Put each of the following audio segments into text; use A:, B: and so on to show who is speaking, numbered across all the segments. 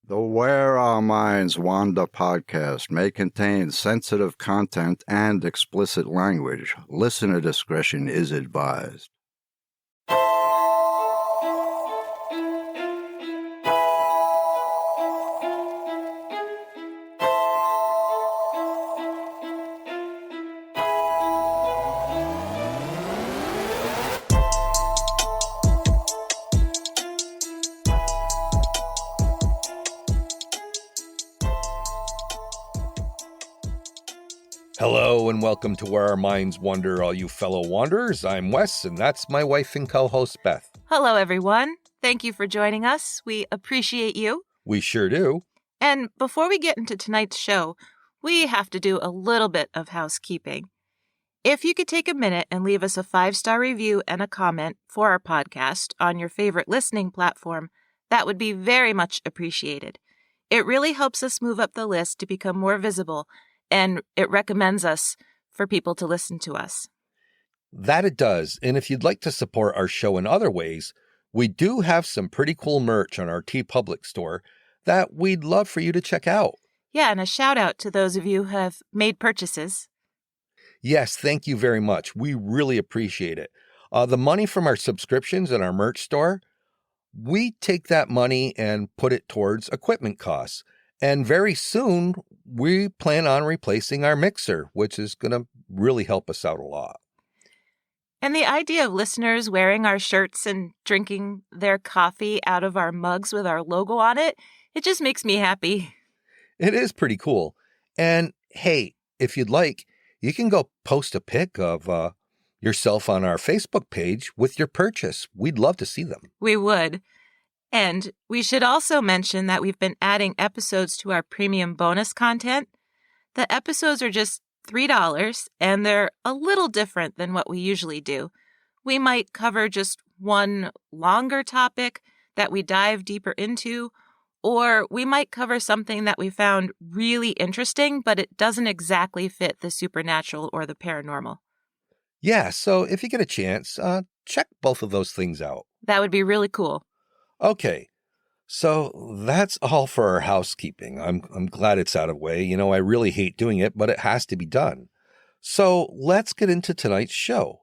A: The Where Our Minds Wander podcast may contain sensitive content and explicit language. Listener discretion is advised.
B: Hello and welcome to Where Our Minds Wander, all you fellow wanderers. I'm Wes, and that's my wife and co-host, Beth.
C: Hello, everyone. Thank you for joining us. We appreciate you.
B: We sure do.
C: And before we get into tonight's show, we have to do a little bit of housekeeping. If you could take a minute and leave us a 5-star review and a comment for our podcast on your favorite listening platform, that would be very much appreciated. It really helps us move up the list to become more visible, and it recommends us for people to listen to us.
B: That it does. And if you'd like to support our show in other ways, we do have some pretty cool merch on our TeePublic store that we'd love for you to check out.
C: Yeah, and a shout out to those of you who have made purchases.
B: Yes, thank you very much. We really appreciate it. The money from our subscriptions and our merch store, we take that money and put it towards equipment costs. And very soon, we plan on replacing our mixer, which is going to really help us out a lot.
C: And the idea of listeners wearing our shirts and drinking their coffee out of our mugs with our logo on it, it just makes me happy.
B: It is pretty cool. And hey, if you'd like, you can go post a pic of yourself on our Facebook page with your purchase. We'd love to see them.
C: We would. And we should also mention that we've been adding episodes to our premium bonus content. The episodes are just $3, and they're a little different than what we usually do. We might cover just one longer topic that we dive deeper into, or we might cover something that we found really interesting, but it doesn't exactly fit the supernatural or the paranormal.
B: Yeah, so if you get a chance, check both of those things out.
C: That would be really cool.
B: Okay, so that's all for our housekeeping. I'm glad it's out of the way. You know, I really hate doing it, but it has to be done. So let's get into tonight's show.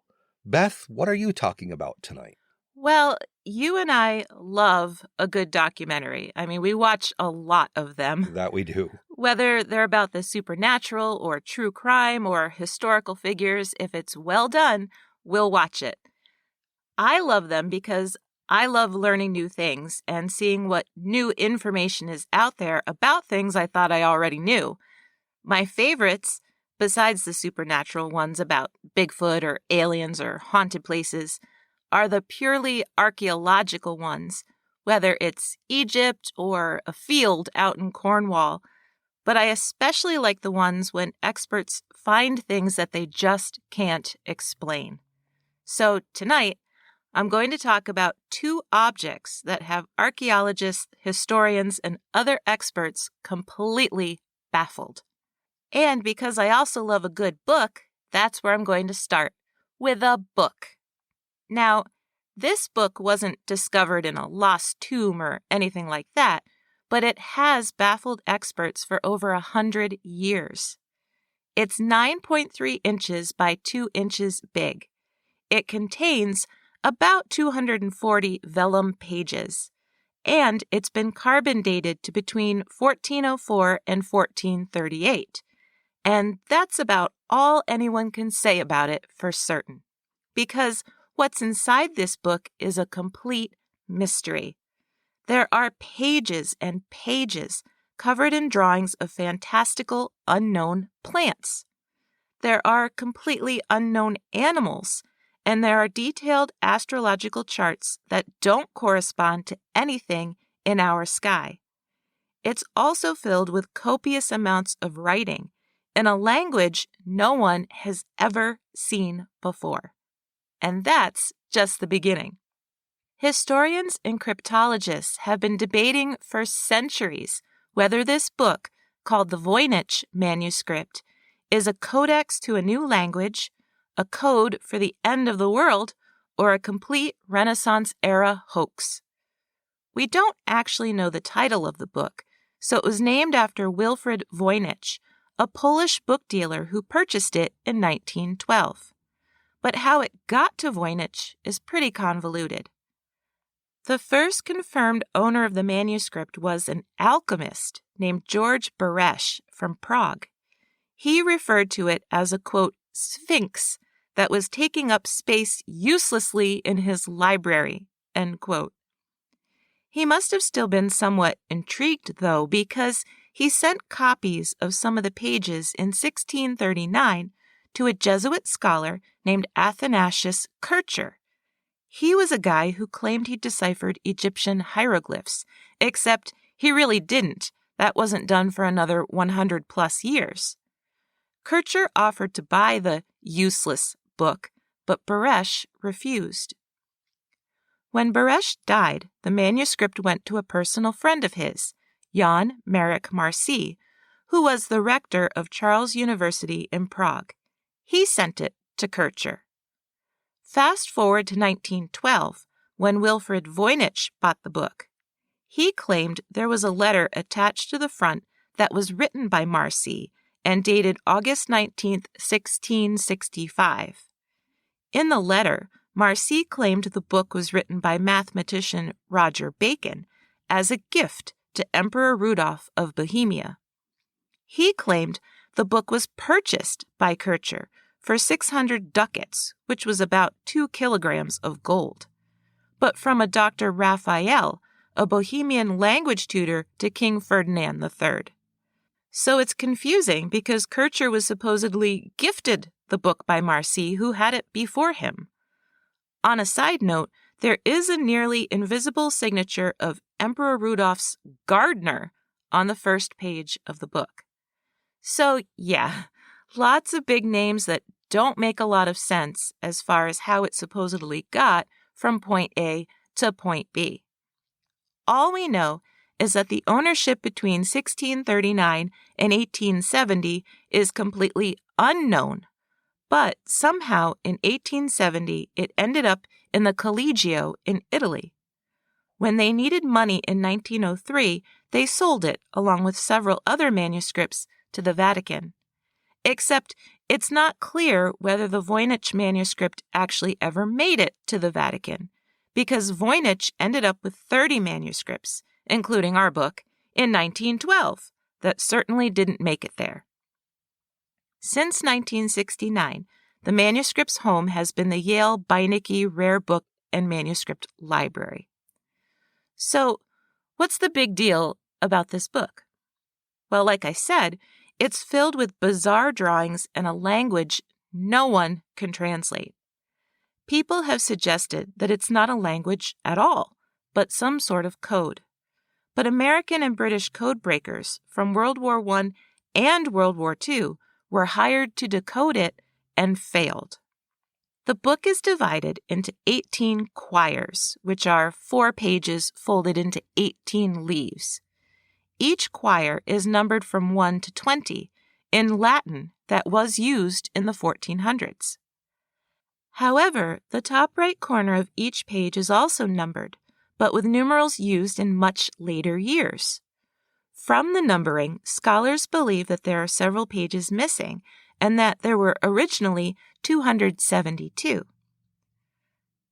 B: Beth, what are you talking about tonight?
C: Well, you and I love a good documentary. I mean, we watch a lot of them.
B: That we do.
C: Whether they're about the supernatural or true crime or historical figures, if it's well done, we'll watch it. I love them because I love learning new things and seeing what new information is out there about things I thought I already knew. My favorites, besides the supernatural ones about Bigfoot or aliens or haunted places, are the purely archaeological ones, whether it's Egypt or a field out in Cornwall. But I especially like the ones when experts find things that they just can't explain. So tonight, I'm going to talk about 2 objects that have archaeologists, historians, and other experts completely baffled. And because I also love a good book, that's where I'm going to start, with a book. Now, this book wasn't discovered in a lost tomb or anything like that, but it has baffled experts for over 100 years. It's 9.3 inches by 2 inches big. It contains about 240 vellum pages, and it's been carbon dated to between 1404 and 1438. And that's about all anyone can say about it for certain, because what's inside this book is a complete mystery. There are pages and pages covered in drawings of fantastical, unknown plants. There are completely unknown animals, and there are detailed astrological charts that don't correspond to anything in our sky. It's also filled with copious amounts of writing in a language no one has ever seen before. And that's just the beginning. Historians and cryptologists have been debating for centuries whether this book, called the Voynich Manuscript, is a codex to a new language, a code for the end of the world, or a complete Renaissance-era hoax. We don't actually know the title of the book, so it was named after Wilfrid Voynich, a Polish book dealer who purchased it in 1912. But how it got to Voynich is pretty convoluted. The first confirmed owner of the manuscript was an alchemist named George Beresch from Prague. He referred to it as a, quote, sphinx that was taking up space uselessly in his library, end quote. He must have still been somewhat intrigued, though, because he sent copies of some of the pages in 1639 to a Jesuit scholar named Athanasius Kircher. He was a guy who claimed he deciphered Egyptian hieroglyphs, except he really didn't. That wasn't done for another 100 plus years. Kircher offered to buy the useless book, but Beresch refused. When Beresch died, the manuscript went to a personal friend of his, Jan Marek Marci, who was the rector of Charles University in Prague. He sent it to Kircher. Fast forward to 1912, when Wilfrid Voynich bought the book. He claimed there was a letter attached to the front that was written by Marci and dated August 19, 1665. In the letter, Marci claimed the book was written by mathematician Roger Bacon as a gift to Emperor Rudolf of Bohemia. He claimed the book was purchased by Kircher for 600 ducats, which was about 2 kilograms of gold, but from a Dr. Raphael, a Bohemian language tutor to King Ferdinand III. So it's confusing because Kircher was supposedly gifted the book by Marci, who had it before him. On a side note, there is a nearly invisible signature of Emperor Rudolph's gardener on the first page of the book. So, yeah, lots of big names that don't make a lot of sense as far as how it supposedly got from point A to point B. All we know is that the ownership between 1639 and 1870 is completely unknown, but somehow in 1870 it ended up in the Collegio in Italy. When they needed money in 1903, they sold it along with several other manuscripts to the Vatican. Except it's not clear whether the Voynich manuscript actually ever made it to the Vatican, because Voynich ended up with 30 manuscripts, including our book, in 1912, that certainly didn't make it there. Since 1969, the manuscript's home has been the Yale Beinecke Rare Book and Manuscript Library. So, what's the big deal about this book? Well, like I said, it's filled with bizarre drawings and a language no one can translate. People have suggested that it's not a language at all, but some sort of code. But American and British code breakers from World War I and World War II were hired to decode it and failed. The book is divided into 18 quires, which are 4 pages folded into 18 leaves. Each quire is numbered from 1 to 20 in Latin that was used in the 1400s. However, the top right corner of each page is also numbered, but with numerals used in much later years. From the numbering, scholars believe that there are several pages missing and that there were originally 272.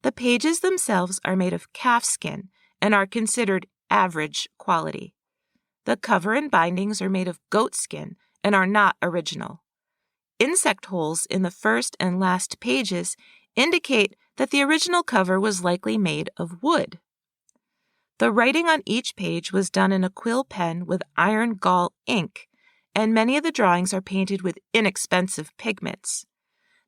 C: The pages themselves are made of calfskin and are considered average quality. The cover and bindings are made of goatskin and are not original. Insect holes in the first and last pages indicate that the original cover was likely made of wood. The writing on each page was done in a quill pen with iron gall ink, and many of the drawings are painted with inexpensive pigments.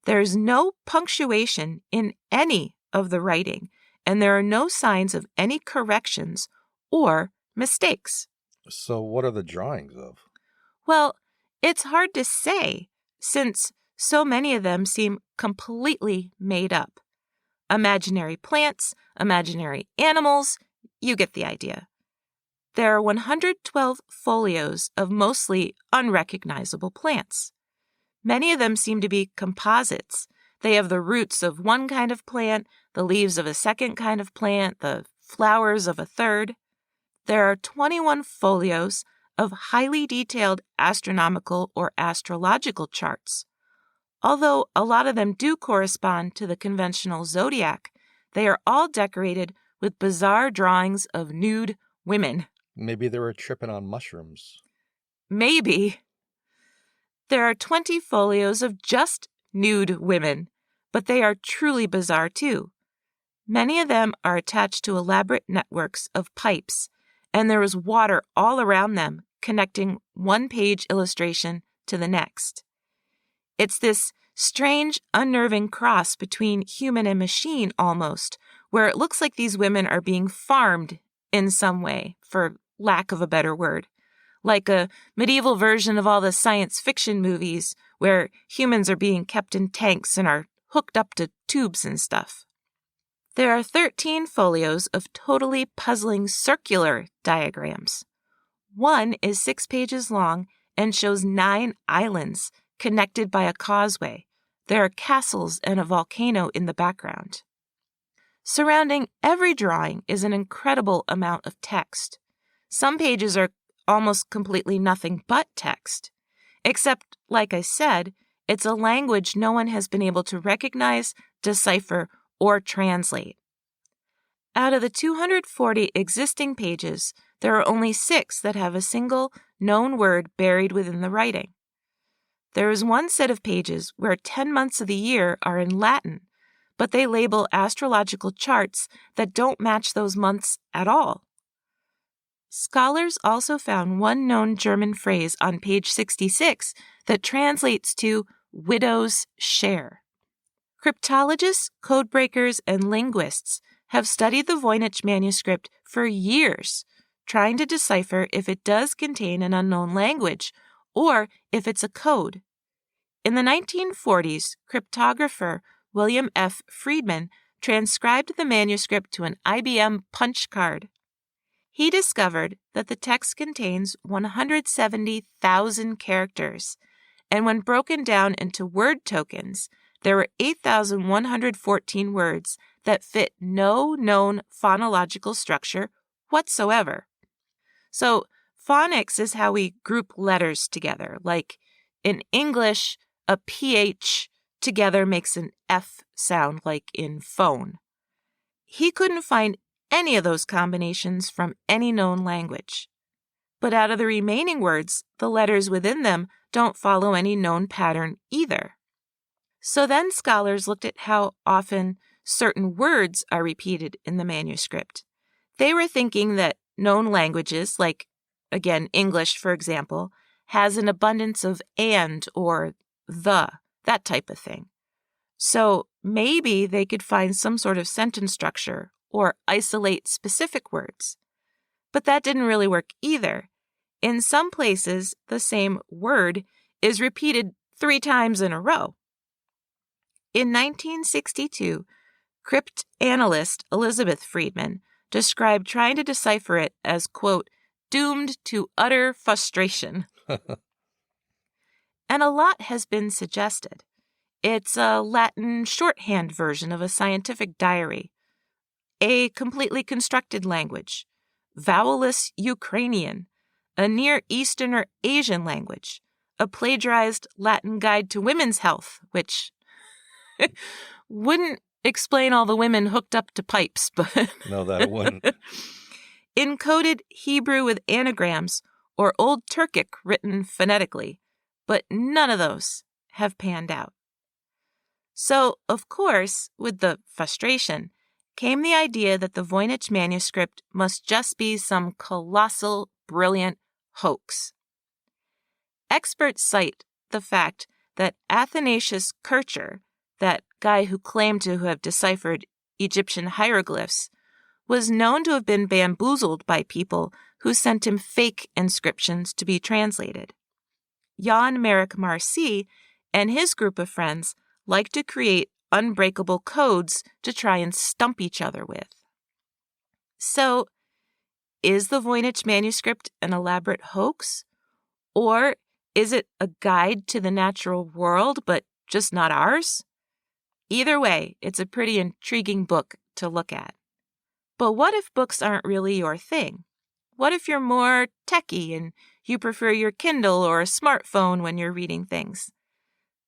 C: There is no punctuation in any of the writing, and there are no signs of any corrections or mistakes.
B: So what are the drawings of?
C: Well, it's hard to say, since so many of them seem completely made up. Imaginary plants, imaginary animals, you get the idea. There are 112 folios of mostly unrecognizable plants. Many of them seem to be composites. They have the roots of one kind of plant, the leaves of a second kind of plant, the flowers of a third. There are 21 folios of highly detailed astronomical or astrological charts. Although a lot of them do correspond to the conventional zodiac, they are all decorated with bizarre drawings of nude women.
B: Maybe they were tripping on mushrooms.
C: Maybe. There are 20 folios of just nude women, but they are truly bizarre too. Many of them are attached to elaborate networks of pipes, and there is water all around them, connecting one-page illustration to the next. It's this strange, unnerving cross between human and machine almost, where it looks like these women are being farmed in some way, for lack of a better word. Like a medieval version of all the science fiction movies where humans are being kept in tanks and are hooked up to tubes and stuff. There are 13 folios of totally puzzling circular diagrams. One is 6 pages long and shows 9 islands connected by a causeway. There are castles and a volcano in the background. Surrounding every drawing is an incredible amount of text. Some pages are almost completely nothing but text. Except, like I said, it's a language no one has been able to recognize, decipher, or translate. Out of the 240 existing pages, there are only 6 that have a single known word buried within the writing. There is one set of pages where 10 months of the year are in Latin, but they label astrological charts that don't match those months at all. Scholars also found one known German phrase on page 66 that translates to widow's share. Cryptologists, codebreakers, and linguists have studied the Voynich Manuscript for years, trying to decipher if it does contain an unknown language or if it's a code. In the 1940s, cryptographer William F. Friedman transcribed the manuscript to an IBM punch card. He discovered that the text contains 170,000 characters, and when broken down into word tokens, there were 8,114 words that fit no known phonological structure whatsoever. So, phonics is how we group letters together. Like in English, a PH together makes an F sound, like in phone. He couldn't find any of those combinations from any known language. But out of the remaining words, the letters within them don't follow any known pattern either. So then scholars looked at how often certain words are repeated in the manuscript. They were thinking that known languages, like, again, English, for example, has an abundance of and or the, that type of thing. So maybe they could find some sort of sentence structure or isolate specific words. But that didn't really work either. In some places, the same word is repeated 3 times in a row. In 1962, cryptanalyst Elizabeth Friedman described trying to decipher it as, quote, doomed to utter frustration. And a lot has been suggested. It's a Latin shorthand version of a scientific diary, a completely constructed language, vowelless Ukrainian, a Near Eastern or Asian language, a plagiarized Latin guide to women's health, which wouldn't explain all the women hooked up to pipes, but
B: No, that it wouldn't.
C: Encoded Hebrew with anagrams or Old Turkic written phonetically, but none of those have panned out. So, of course, with the frustration, came the idea that the Voynich Manuscript must just be some colossal, brilliant hoax. Experts cite the fact that Athanasius Kircher, that guy who claimed to have deciphered Egyptian hieroglyphs, was known to have been bamboozled by people who sent him fake inscriptions to be translated. Jan Marek Marci and his group of friends like to create unbreakable codes to try and stump each other with. So, is the Voynich Manuscript an elaborate hoax? Or is it a guide to the natural world, but just not ours? Either way, it's a pretty intriguing book to look at. But what if books aren't really your thing? what if you're more techie and you prefer your Kindle or a smartphone when you're reading things?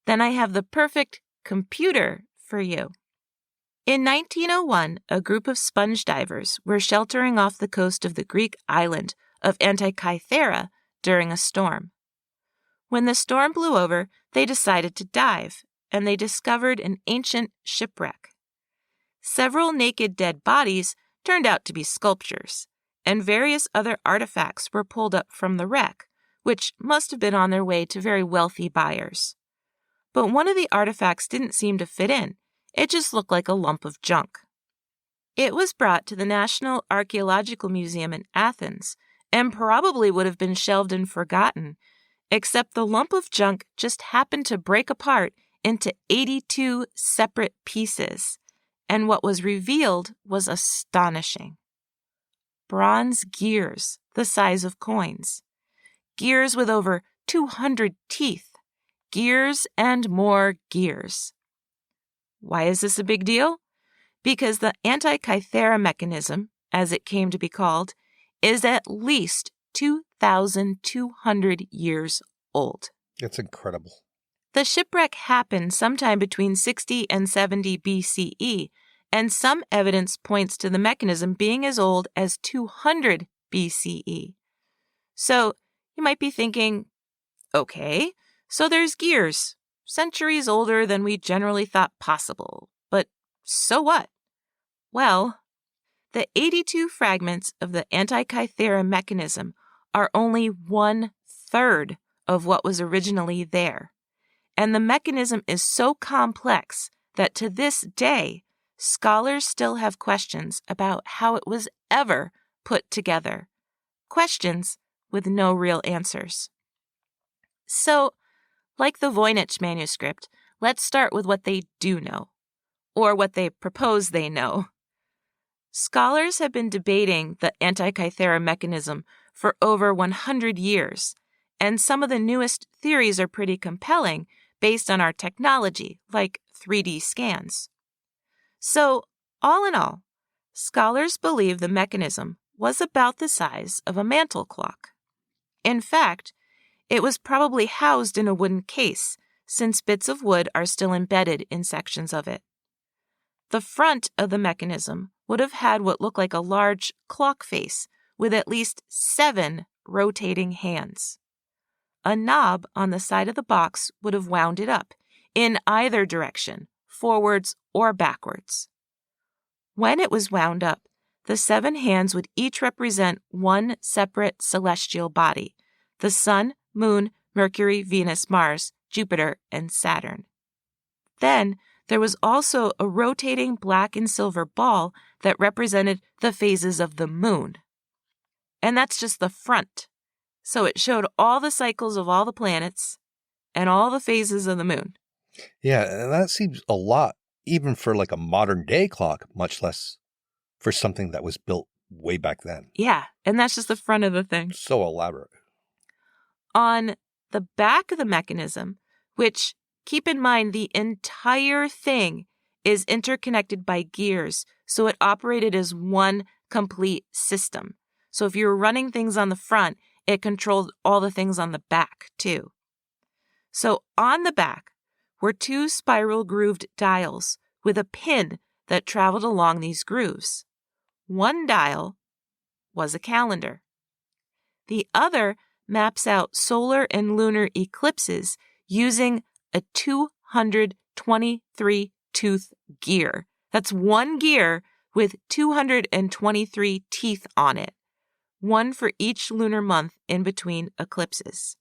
C: Then I have the perfect computer for you. In 1901, a group of sponge divers were sheltering off the coast of the Greek island of Antikythera during a storm. When the storm blew over, they decided to dive, and they discovered an ancient shipwreck. Several naked dead bodies turned out to be sculptures, and various other artifacts were pulled up from the wreck, which must have been on their way to very wealthy buyers. But one of the artifacts didn't seem to fit in. It just looked like a lump of junk. It was brought to the National Archaeological Museum in Athens and probably would have been shelved and forgotten, except the lump of junk just happened to break apart into 82 separate pieces, and what was revealed was astonishing. Bronze gears the size of coins, gears with over 200 teeth, gears and more gears. Why is this a big deal? Because the Antikythera Mechanism, as it came to be called, is at least 2,200 years old.
B: That's incredible.
C: The shipwreck happened sometime between 60 and 70 BCE, and some evidence points to the mechanism being as old as 200 BCE. So you might be thinking, okay, so there's gears, centuries older than we generally thought possible. But so what? Well, the 82 fragments of the Antikythera Mechanism are only 1/3 of what was originally there. And the mechanism is so complex that to this day, scholars still have questions about how it was ever put together. Questions with no real answers. So, like the Voynich Manuscript, let's start with what they do know, or what they propose they know. Scholars have been debating the Antikythera Mechanism for over 100 years, and some of the newest theories are pretty compelling based on our technology, like 3D scans. So, all in all, scholars believe the mechanism was about the size of a mantel clock. In fact, it was probably housed in a wooden case, since bits of wood are still embedded in sections of it. The front of the mechanism would have had what looked like a large clock face with at least 7 rotating hands. A knob on the side of the box would have wound it up, in either direction, forwards or backwards. When it was wound up, the 7 hands would each represent one separate celestial body: the Sun, Moon, Mercury, Venus, Mars, Jupiter, and Saturn. Then there was also a rotating black and silver ball that represented the phases of the Moon. And that's just the front. So it showed all the cycles of all the planets and all the phases of the Moon.
B: Yeah, and that seems a lot, even for like a modern day clock, much less for something that was built way back then.
C: Yeah, and that's just the front of the thing.
B: So elaborate.
C: On the back of the mechanism, which, keep in mind, the entire thing is interconnected by gears, so it operated as one complete system. So if you were running things on the front, it controlled all the things on the back, too. So on the back were 2 spiral-grooved dials with a pin that traveled along these grooves. One dial was a calendar. The other maps out solar and lunar eclipses using a 223-tooth gear. That's one gear with 223 teeth on it, one for each lunar month in between eclipses.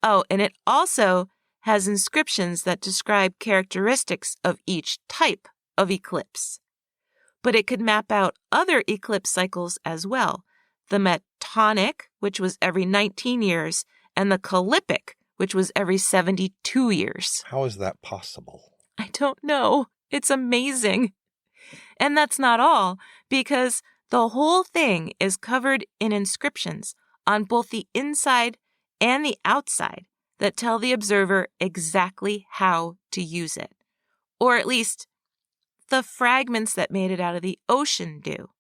C: Oh, and it also has inscriptions that describe characteristics of each type of eclipse. But it could map out other eclipse cycles as well: the metonic, which was every 19 years, and the callipic, which was every 72 years.
B: How is that possible?
C: I don't know. It's amazing. And that's not all, because the whole thing is covered in inscriptions on both the inside and the outside that tell the observer exactly how to use it. Or at least, the fragments that made it out of the ocean do.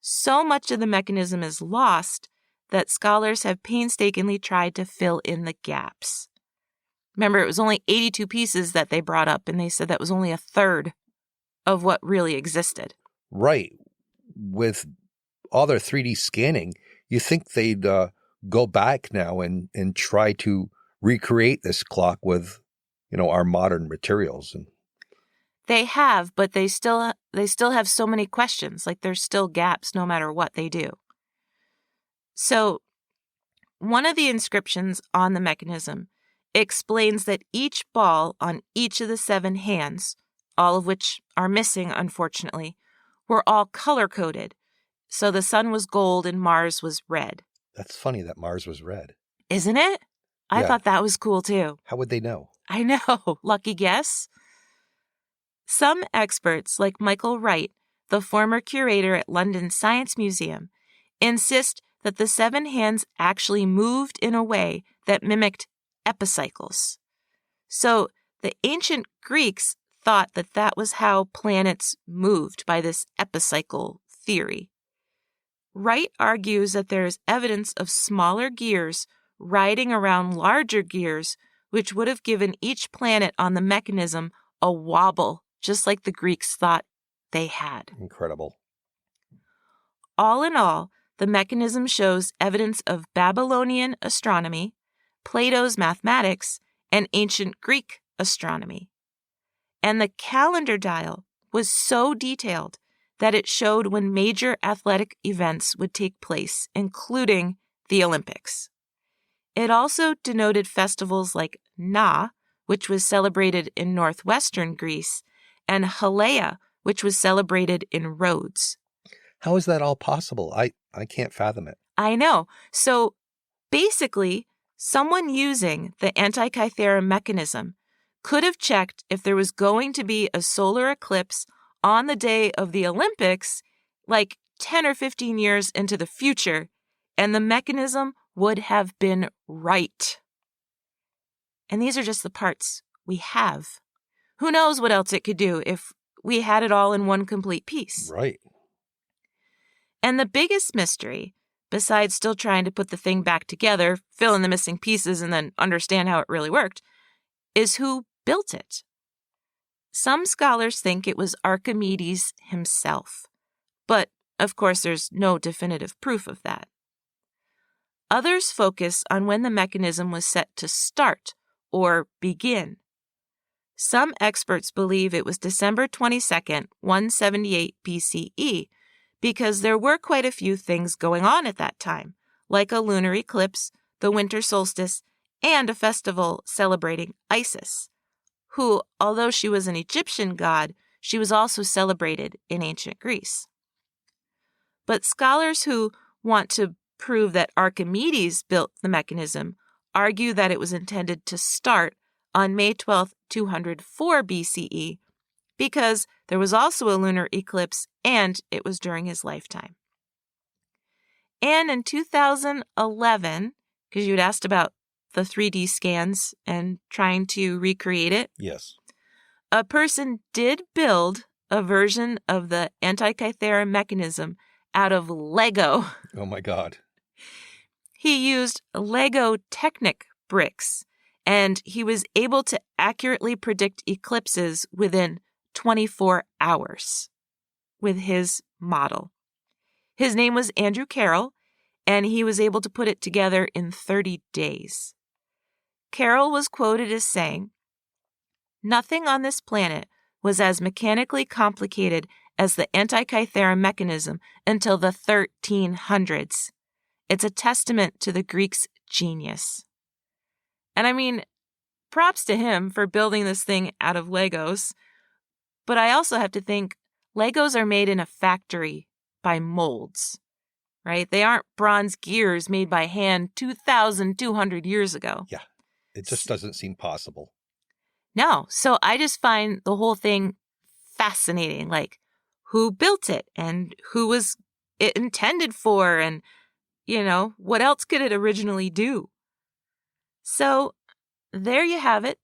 C: So much of the mechanism is lost that scholars have painstakingly tried to fill in the gaps. Remember, it was only 82 pieces that they brought up, and they said that was only a third of what really existed.
B: Right. With all their 3D scanning, you think they'd go back now and try to recreate this clock with, our modern materials. And
C: They have, but they still have so many questions. Like, there's still gaps no matter what they do. So, one of the inscriptions on the mechanism explains that each ball on each of the 7 hands, all of which are missing, unfortunately, were all color-coded. So the sun was gold and Mars was red.
B: That's funny that Mars was red.
C: Isn't it? I
B: Yeah.
C: thought that was cool, too.
B: How would they know?
C: I know. Lucky guess. Some experts, like Michael Wright, the former curator at London's Science Museum, insist that the 7 hands actually moved in a way that mimicked epicycles. So the ancient Greeks thought that that was how planets moved, by this epicycle theory. Wright argues that there is evidence of smaller gears riding around larger gears, which would have given each planet on the mechanism a wobble, just like the Greeks thought they had.
B: Incredible.
C: All in all, the mechanism shows evidence of Babylonian astronomy, Plato's mathematics, and ancient Greek astronomy. And the calendar dial was so detailed that it showed when major athletic events would take place, including the Olympics. It also denoted festivals like Na, which was celebrated in northwestern Greece, and Halea, which was celebrated in Rhodes.
B: How is that all possible? I can't fathom it.
C: I know. So basically, someone using the Antikythera Mechanism could have checked if there was going to be a solar eclipse on the day of the Olympics, like 10 or 15 years into the future, and the mechanism would have been right. And these are just the parts we have. Who knows what else it could do if we had it all in one complete piece?
B: Right.
C: And the biggest mystery, besides still trying to put the thing back together, fill in the missing pieces, and then understand how it really worked, is who built it. Some scholars think it was Archimedes himself, but of course there's no definitive proof of that. Others focus on when the mechanism was set to start or begin. Some experts believe it was December 22nd, 178 BCE, because there were quite a few things going on at that time, like a lunar eclipse, the winter solstice, and a festival celebrating Isis, who, although she was an Egyptian god, she was also celebrated in ancient Greece. But scholars who want to prove that Archimedes built the mechanism argue that it was intended to start on May 12, 204 BCE, because there was also a lunar eclipse and it was during his lifetime. And in 2011, because you'd asked about the 3D scans and trying to recreate it,
B: Yes.
C: a person did build a version of the Antikythera Mechanism out of Lego.
B: Oh my God.
C: He used Lego Technic bricks, and he was able to accurately predict eclipses within 24 hours with his model. His name was Andrew Carroll, and he was able to put it together in 30 days. Carroll was quoted as saying, "Nothing on this planet was as mechanically complicated as the Antikythera Mechanism until the 1300s. It's a testament to the Greeks' genius." And I mean, props to him for building this thing out of Legos. But I also have to think Legos are made in a factory by molds, right? They aren't bronze gears made by hand 2,200 years ago.
B: Yeah. It just doesn't seem possible.
C: No. So I just find the whole thing fascinating. Like, who built it and who was it intended for, and, what else could it originally do? So there you have it.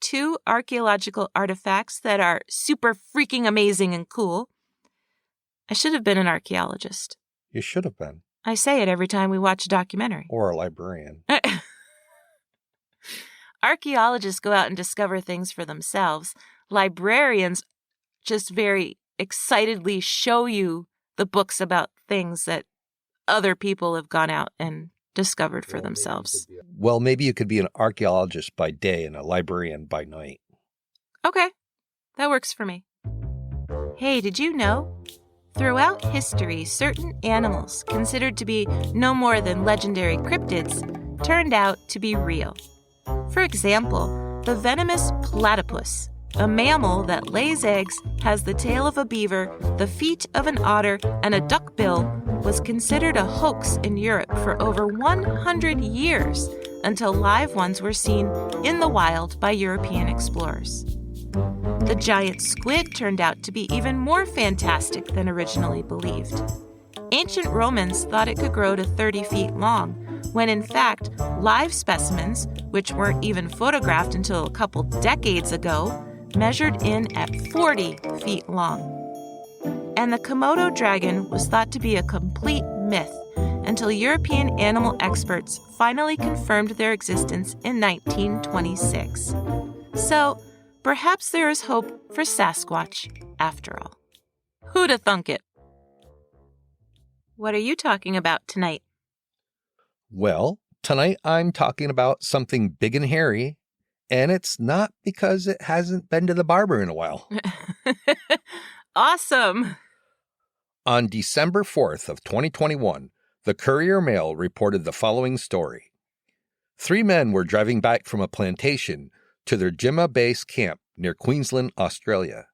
C: 2 archaeological artifacts that are super freaking amazing and cool. I should have been an archaeologist.
B: You should have been.
C: I say it every time we watch a documentary.
B: Or a librarian.
C: Archaeologists go out and discover things for themselves. Librarians just very excitedly show you the books about things that other people have gone out and discovered for themselves.
B: Well, maybe you could be an archaeologist by day and a librarian by night.
C: Okay, that works for me. Hey, did you know? Throughout history, certain animals considered to be no more than legendary cryptids turned out to be real. For example, the venomous platypus, a mammal that lays eggs, has the tail of a beaver, the feet of an otter, and a duckbill, was considered a hoax in Europe for over 100 years until live ones were seen in the wild by European explorers. The giant squid turned out to be even more fantastic than originally believed. Ancient Romans thought it could grow to 30 feet long, when in fact, live specimens, which weren't even photographed until a couple decades ago, measured in at 40 feet long. And the Komodo dragon was thought to be a complete myth until European animal experts finally confirmed their existence in 1926. So, perhaps there is hope for Sasquatch after all. Who'da thunk it? What are you talking about tonight?
B: Well, tonight I'm talking about something big and hairy, and it's not because it hasn't been to the barber in a while.
C: Awesome!
B: On December 4th of 2021, the Courier Mail reported the following story. 3 men were driving back from a plantation to their Jimma base camp near Queensland, Australia.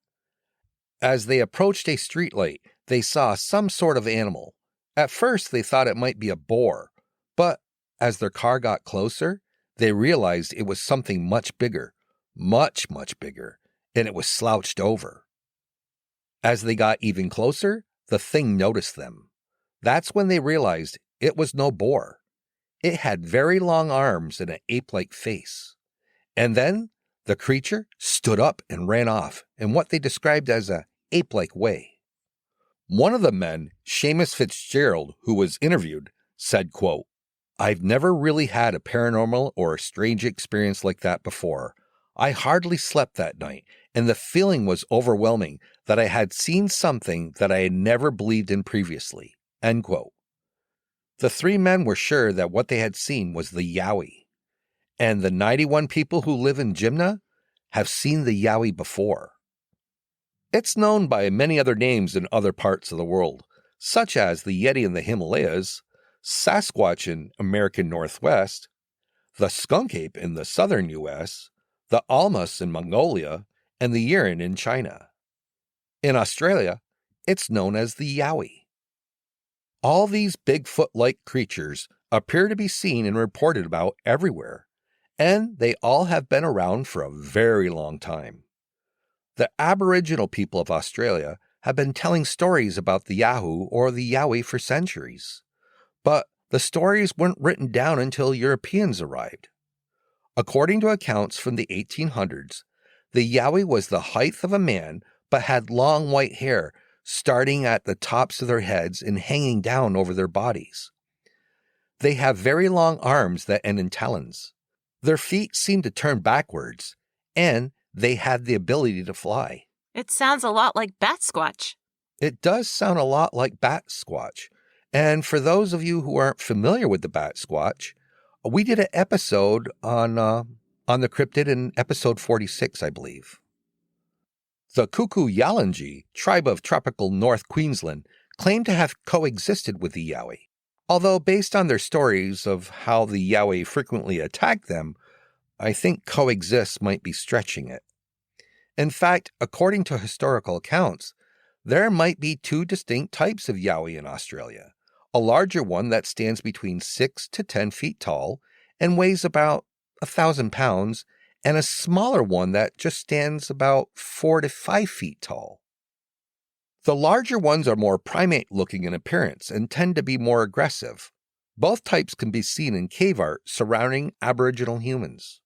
B: As they approached a streetlight, they saw some sort of animal. At first, they thought it might be a boar, but as their car got closer, they realized it was something much bigger, much bigger, and it was slouched over. As they got even closer, the thing noticed them. That's when they realized it was no boar. It had very long arms and an ape-like face. And then the creature stood up and ran off in what they described as an ape-like way. One of the men, Seamus Fitzgerald, who was interviewed, said, quote, "I've never really had a paranormal or a strange experience like that before. I hardly slept that night, and the feeling was overwhelming that I had seen something that I had never believed in previously." End quote. The 3 men were sure that what they had seen was the Yowie, and the 91 people who live in Jimna have seen the Yowie before. It's known by many other names in other parts of the world, such as the Yeti in the Himalayas, Sasquatch in American Northwest, the skunk ape in the southern U.S., the almas in Mongolia, and the Yiran in China. In Australia, it's known as the Yowie. All these Bigfoot-like creatures appear to be seen and reported about everywhere, and they all have been around for a very long time. The Aboriginal people of Australia have been telling stories about the Yahoo or the Yowie for centuries, but the stories weren't written down until Europeans arrived. According to accounts from the 1800s, the Yowie was the height of a man but had long white hair starting at the tops of their heads and hanging down over their bodies. They have very long arms that end in talons. Their feet seem to turn backwards, and they had the ability to fly.
C: It sounds a lot like Batsquatch.
B: It does sound a lot like Batsquatch. And for those of you who aren't familiar with the Batsquatch, we did an episode on the cryptid in episode 46, I believe. The Kuku-Yalanji tribe of tropical North Queensland claim to have coexisted with the Yowie, although based on their stories of how the Yowie frequently attacked them, I think coexist might be stretching it. In fact, according to historical accounts, there might be 2 distinct types of Yowie in Australia. A larger one that stands between 6 to 10 feet tall and weighs about 1,000 pounds, and a smaller one that just stands about 4 to 5 feet tall. The larger ones are more primate-looking in appearance and tend to be more aggressive. Both types can be seen in cave art surrounding Aboriginal humans.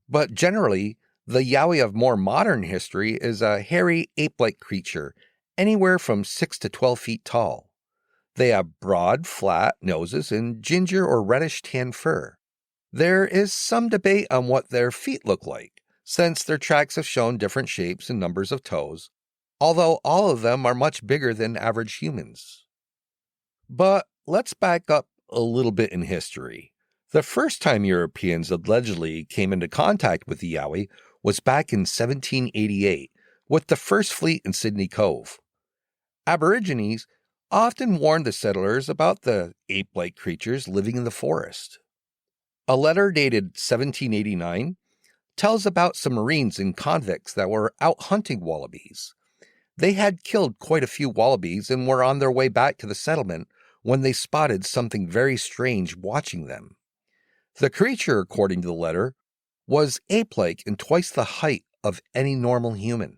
B: But generally, the Yowie of more modern history is a hairy ape-like creature, anywhere from 6 to 12 feet tall. They have broad, flat noses and ginger or reddish tan fur. There is some debate on what their feet look like, since their tracks have shown different shapes and numbers of toes, although all of them are much bigger than average humans. But let's back up a little bit in history. The first time Europeans allegedly came into contact with the Yowie was back in 1788 with the first fleet in Sydney Cove. Aborigines often warned the settlers about the ape-like creatures living in the forest. A letter dated 1789 tells about some Marines and convicts that were out hunting wallabies. They had killed quite a few wallabies and were on their way back to the settlement when they spotted something very strange watching them. The creature, according to the letter, was ape-like and twice the height of any normal human.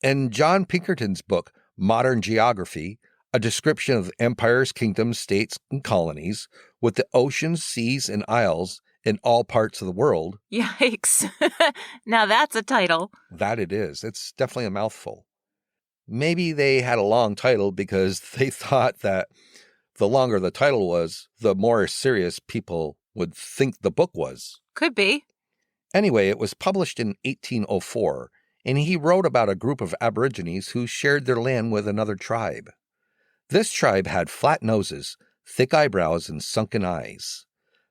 B: In John Pinkerton's book, Modern Geography, a description of empires, kingdoms, states, and colonies, with the oceans, seas, and isles in all parts of the world.
C: Yikes. Now that's a title.
B: That it is. It's definitely a mouthful. Maybe they had a long title because they thought that the longer the title was, the more serious people would think the book was.
C: Could be.
B: Anyway, it was published in 1804, and he wrote about a group of Aborigines who shared their land with another tribe. This tribe had flat noses, thick eyebrows, and sunken eyes.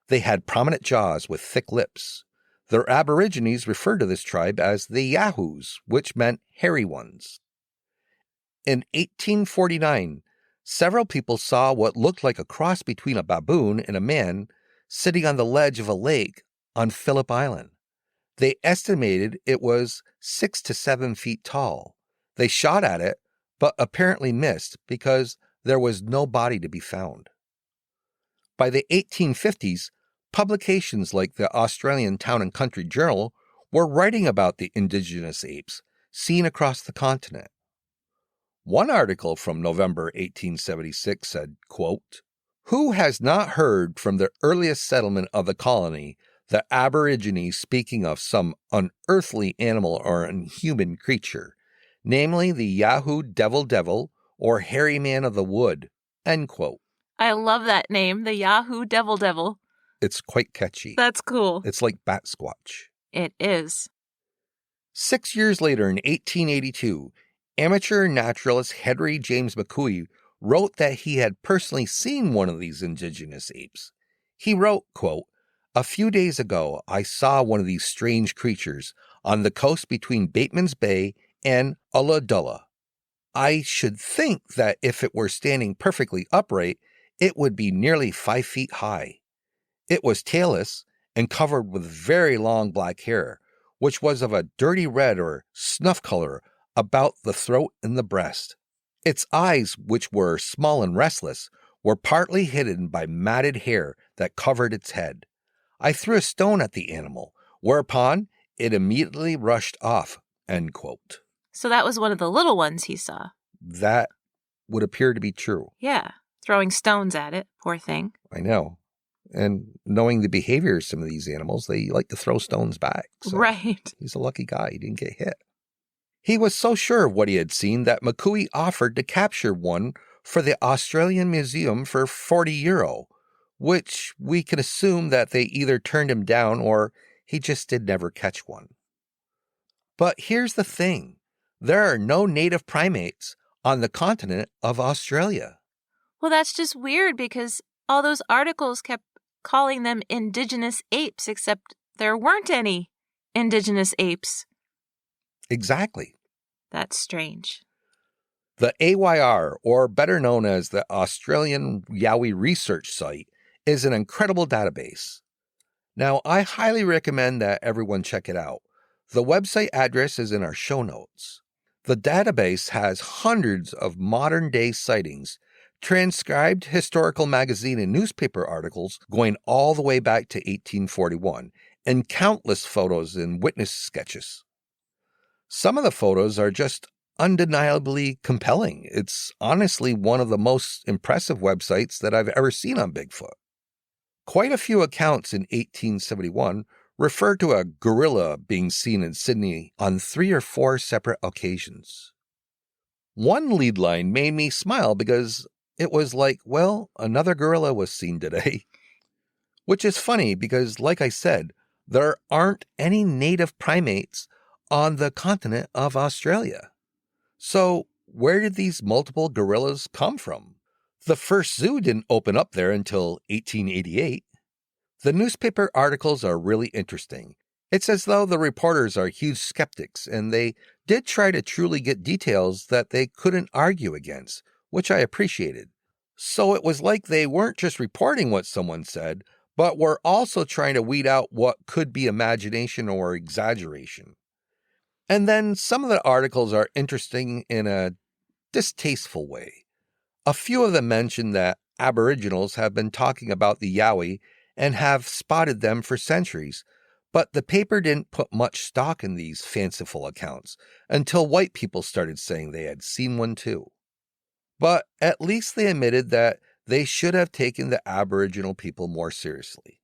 B: They had prominent jaws with thick lips. Their Aborigines referred to this tribe as the Yahoos, which meant hairy ones. In 1849, several people saw what looked like a cross between a baboon and a man sitting on the ledge of a lake on Phillip Island. They estimated it was 6 to 7 feet tall. They shot at it, but apparently missed because there was no body to be found. By the 1850s, publications like the Australian Town and Country Journal were writing about the indigenous apes seen across the continent. One article from November 1876 said, quote, "Who has not heard from the earliest settlement of the colony the Aborigines speaking of some unearthly animal or inhuman creature, namely the Yahoo devil or hairy man of the wood," end quote.
C: I love that name, the Yahoo devil.
B: It's quite catchy.
C: That's cool.
B: It's like Bat Squatch.
C: It is.
B: 6 years later, in 1882, amateur naturalist Henry James McCooey wrote that he had personally seen one of these indigenous apes. He wrote, quote, "A few days ago, I saw one of these strange creatures on the coast between Bateman's Bay and Ulladulla. I should think that if it were standing perfectly upright, it would be nearly 5 feet high. It was tailless and covered with very long black hair, which was of a dirty red or snuff color about the throat and the breast. Its eyes, which were small and restless, were partly hidden by matted hair that covered its head. I threw a stone at the animal, whereupon it immediately rushed off," end quote.
C: So that was one of the little ones he saw.
B: That would appear to be true.
C: Yeah, throwing stones at it. Poor thing.
B: I know. And knowing the behavior of some of these animals, they like to throw stones back. So
C: right.
B: He's a lucky guy. He didn't get hit. He was so sure of what he had seen that McCooey offered to capture one for the Australian Museum for €40, which we can assume that they either turned him down or he just did never catch one. But here's the thing. There are no native primates on the continent of Australia.
C: Well, that's just weird because all those articles kept calling them indigenous apes, except there weren't any indigenous apes.
B: Exactly.
C: That's strange.
B: The AYR, or better known as the Australian Yowie Research Site, is an incredible database. Now, I highly recommend that everyone check it out. The website address is in our show notes. The database has hundreds of modern-day sightings, transcribed historical magazine and newspaper articles going all the way back to 1841, and countless photos and witness sketches. Some of the photos are just undeniably compelling. It's honestly one of the most impressive websites that I've ever seen on Bigfoot. Quite a few accounts in 1871 refer to a gorilla being seen in Sydney on 3 or 4 separate occasions. One lead line made me smile because it was like, well, another gorilla was seen today. Which is funny because, like I said, there aren't any native primates on the continent of Australia. So where did these multiple gorillas come from? The first zoo didn't open up there until 1888. The newspaper articles are really interesting. It's as though the reporters are huge skeptics, and they did try to truly get details that they couldn't argue against, which I appreciated. So it was like they weren't just reporting what someone said, but were also trying to weed out what could be imagination or exaggeration. And then some of the articles are interesting in a distasteful way. A few of them mention that Aboriginals have been talking about the Yowie and have spotted them for centuries, but the paper didn't put much stock in these fanciful accounts until white people started saying they had seen one too. But at least they admitted that they should have taken the Aboriginal people more seriously.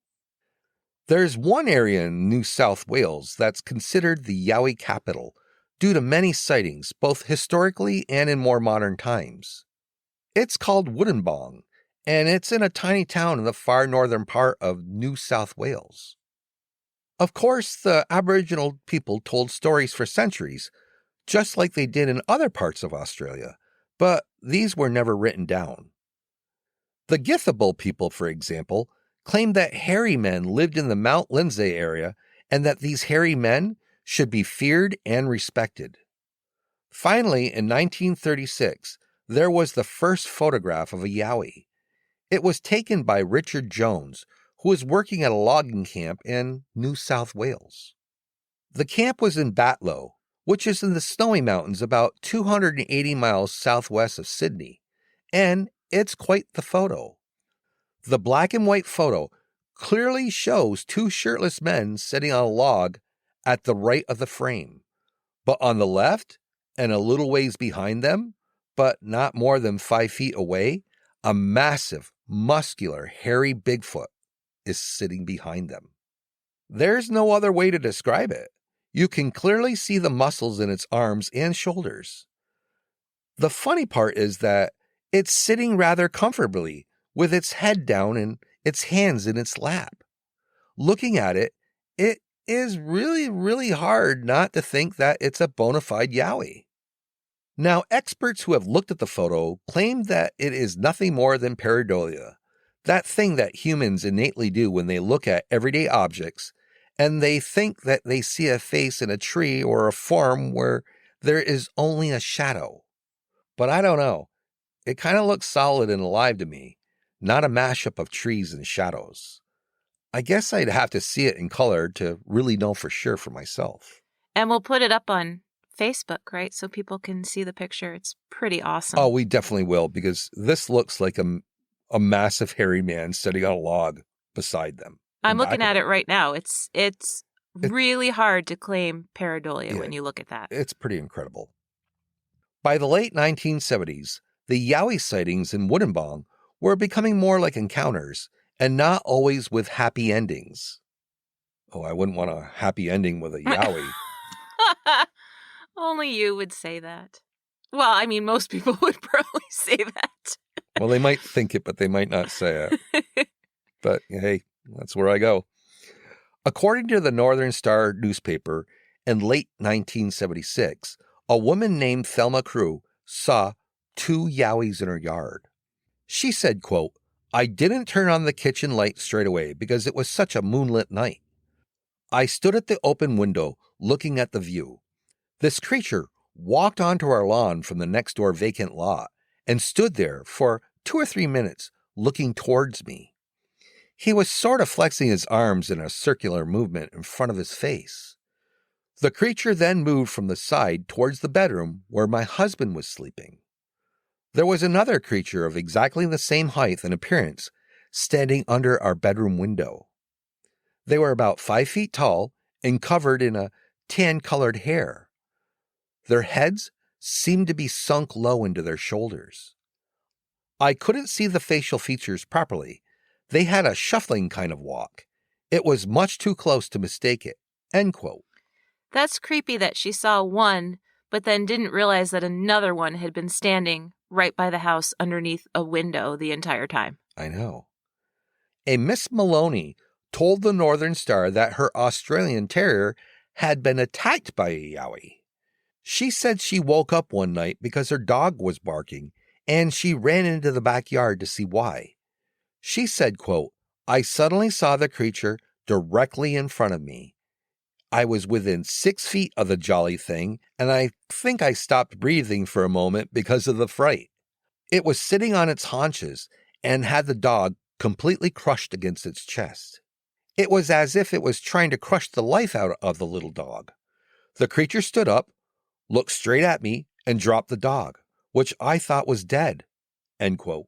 B: There's one area in New South Wales that's considered the Yowie capital due to many sightings, both historically and in more modern times. It's called Wollongong, and it's in a tiny town in the far northern part of New South Wales. Of course, the Aboriginal people told stories for centuries, just like they did in other parts of Australia, but these were never written down. The Githable people, for example, claimed that hairy men lived in the Mount Lindesay area and that these hairy men should be feared and respected. Finally, in 1936, there was the first photograph of a Yowie. It was taken by Richard Jones, who was working at a logging camp in New South Wales. The camp was in Batlow, which is in the Snowy Mountains about 280 miles southwest of Sydney, and it's quite the photo. The black and white photo clearly shows two shirtless men sitting on a log at the right of the frame, but on the left and a little ways behind them, but not more than 5 feet away, a massive, muscular, hairy Bigfoot is sitting behind them. There's no other way to describe it. You can clearly see the muscles in its arms and shoulders. The funny part is that it's sitting rather comfortably with its head down and its hands in its lap. Looking at it, it is really, really hard not to think that it's a bona fide Yowie. Now, experts who have looked at the photo claim that it is nothing more than pareidolia, that thing that humans innately do when they look at everyday objects and they think that they see a face in a tree or a form where there is only a shadow. But I don't know. It kind of looks solid and alive to me, not a mashup of trees and shadows. I guess I'd have to see it in color to really know for sure for myself.
C: And we'll put it up on Facebook, right? So people can see the picture. It's pretty awesome.
B: Oh, we definitely will, because this looks like a massive hairy man sitting on a log beside them.
C: I'm looking at it right now. It's really hard to claim pareidolia when you look at that.
B: It's pretty incredible. By the late 1970s, the Yowie sightings in Wollongong were becoming more like encounters, and not always with happy endings. Oh, I wouldn't want a happy ending with a Yowie.
C: Only you would say that. Well, I mean, most people would probably say that.
B: Well, they might think it, but they might not say it. But hey, that's where I go. According to the Northern Star newspaper, in late 1976, a woman named Thelma Crew saw 2 Yowies in her yard. She said, quote, "I didn't turn on the kitchen light straight away because it was such a moonlit night. I stood at the open window looking at the view. This creature walked onto our lawn from the next door vacant lot and stood there for 2 or 3 minutes looking towards me. He was sort of flexing his arms in a circular movement in front of his face. The creature then moved from the side towards the bedroom where my husband was sleeping. There was another creature of exactly the same height and appearance standing under our bedroom window. They were about 5 feet tall and covered in a tan-colored hair. Their heads seemed to be sunk low into their shoulders. I couldn't see the facial features properly. They had a shuffling kind of walk. It was much too close to mistake it." End quote.
C: That's creepy that she saw one, but then didn't realize that another one had been standing right by the house underneath a window the entire time.
B: I know. A Miss Maloney told the Northern Star that her Australian Terrier had been attacked by a Yowie. She said she woke up one night because her dog was barking, and she ran into the backyard to see why. She said, quote, "I suddenly saw the creature directly in front of me. I was within 6 feet of the jolly thing, and I think I stopped breathing for a moment because of the fright. It was sitting on its haunches and had the dog completely crushed against its chest. It was as if it was trying to crush the life out of the little dog. The creature stood up, looked straight at me, and dropped the dog, which I thought was dead." End quote.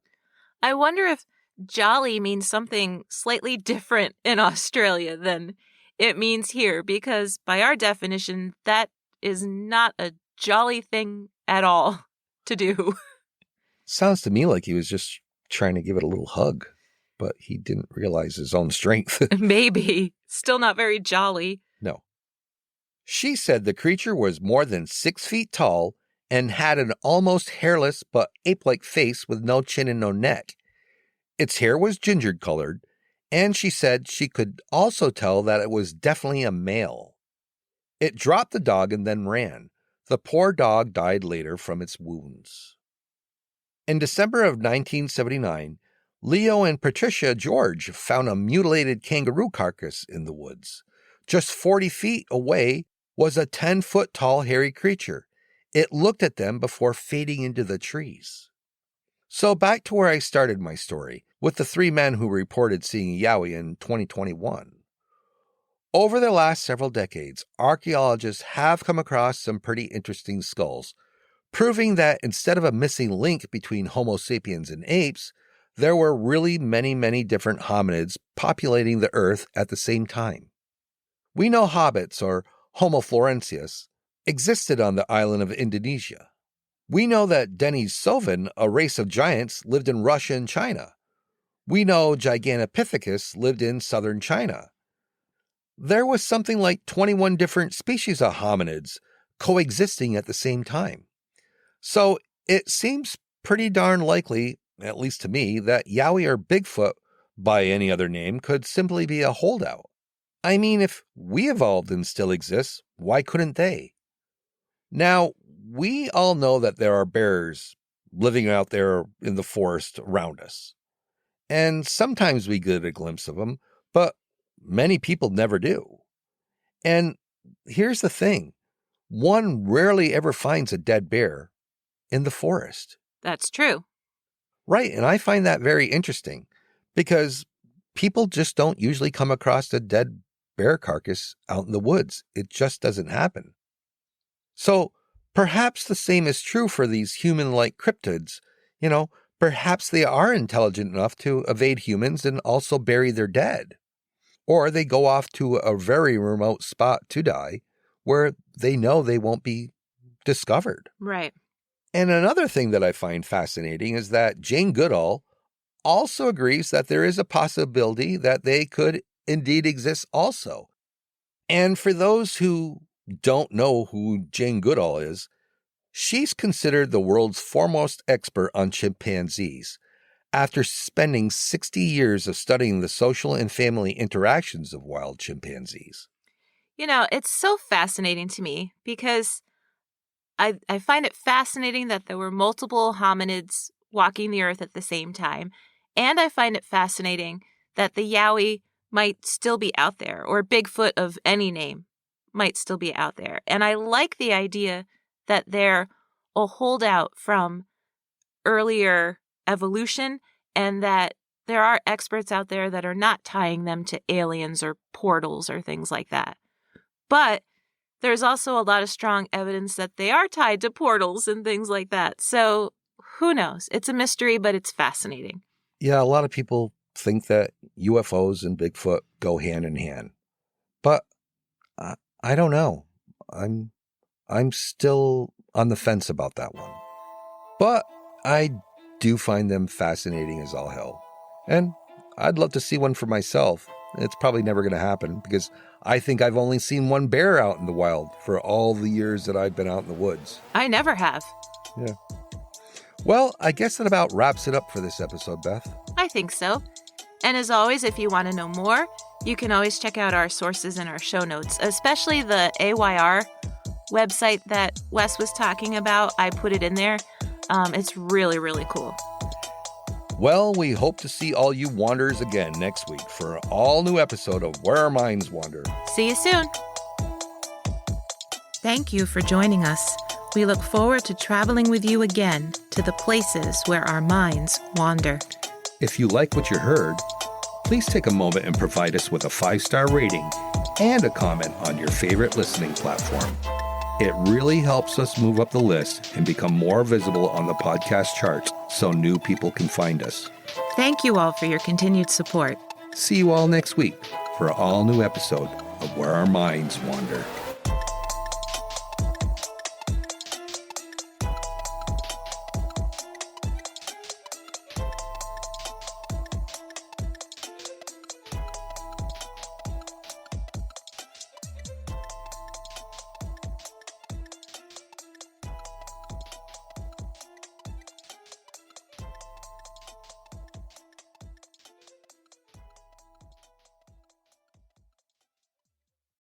C: I wonder if jolly means something slightly different in Australia than it means here, because by our definition, that is not a jolly thing at all to do.
B: Sounds to me like he was just trying to give it a little hug, but he didn't realize his own strength.
C: Maybe. Still not very jolly.
B: No. She said the creature was more than 6 feet tall and had an almost hairless but ape-like face with no chin and no neck. Its hair was ginger-colored, and she said she could also tell that it was definitely a male. It dropped the dog and then ran. The poor dog died later from its wounds. In December of 1979, Leo and Patricia George found a mutilated kangaroo carcass in the woods. Just 40 feet away was a 10-foot tall hairy creature. It looked at them before fading into the trees. So back to where I started my story, with the 3 men who reported seeing a Yowie in 2021. Over the last several decades, archaeologists have come across some pretty interesting skulls, proving that instead of a missing link between Homo sapiens and apes, there were really many, many different hominids populating the earth at the same time. We know hobbits, or Homo florensis, existed on the island of Indonesia. We know that Denisovan, a race of giants, lived in Russia and China. We know Gigantopithecus lived in southern China. There was something like 21 different species of hominids coexisting at the same time. So it seems pretty darn likely, at least to me, that Yowie or Bigfoot, by any other name, could simply be a holdout. I mean, if we evolved and still exist, why couldn't they? Now, we all know that there are bears living out there in the forest around us. And sometimes we get a glimpse of them, but many people never do. And here's the thing. One rarely ever finds a dead bear in the forest.
C: That's true.
B: Right, and I find that very interesting because people just don't usually come across a dead bear carcass out in the woods. It just doesn't happen. So perhaps the same is true for these human-like cryptids. Perhaps they are intelligent enough to evade humans and also bury their dead. Or they go off to a very remote spot to die where they know they won't be discovered.
C: Right.
B: And another thing that I find fascinating is that Jane Goodall also agrees that there is a possibility that they could indeed exist also. And for those who don't know who Jane Goodall is, she's considered the world's foremost expert on chimpanzees after spending 60 years of studying the social and family interactions of wild chimpanzees.
C: It's so fascinating to me because I find it fascinating that there were multiple hominids walking the earth at the same time. And I find it fascinating that the Yowie might still be out there, or Bigfoot of any name might still be out there. And I like the idea that they're a holdout from earlier evolution and that there are experts out there that are not tying them to aliens or portals or things like that. But there's also a lot of strong evidence that they are tied to portals and things like that. So who knows? It's a mystery, but it's fascinating.
B: Yeah, a lot of people think that UFOs and Bigfoot go hand in hand. But I don't know. I'm still on the fence about that one. But I do find them fascinating as all hell. And I'd love to see one for myself, it's probably never going to happen because I think I've only seen one bear out in the wild for all the years that I've been out in the woods.
C: I never have.
B: Yeah. Well, I guess that about wraps it up for this episode, Beth.
C: I think so. And as always, if you want to know more, you can always check out our sources in our show notes, especially the AYR website that Wes was talking about. I put it in there. It's really, really cool.
B: Well, we hope to see all you wanderers again next week for an all-new episode of Where Our Minds Wander.
C: See you soon. Thank you for joining us. We look forward to traveling with you again to the places where our minds wander.
B: If you like what you heard, please take a moment and provide us with a 5-star rating and a comment on your favorite listening platform. It really helps us move up the list and become more visible on the podcast charts so new people can find us.
C: Thank you all for your continued support.
B: See you all next week for an all-new episode of Where Our Minds Wander.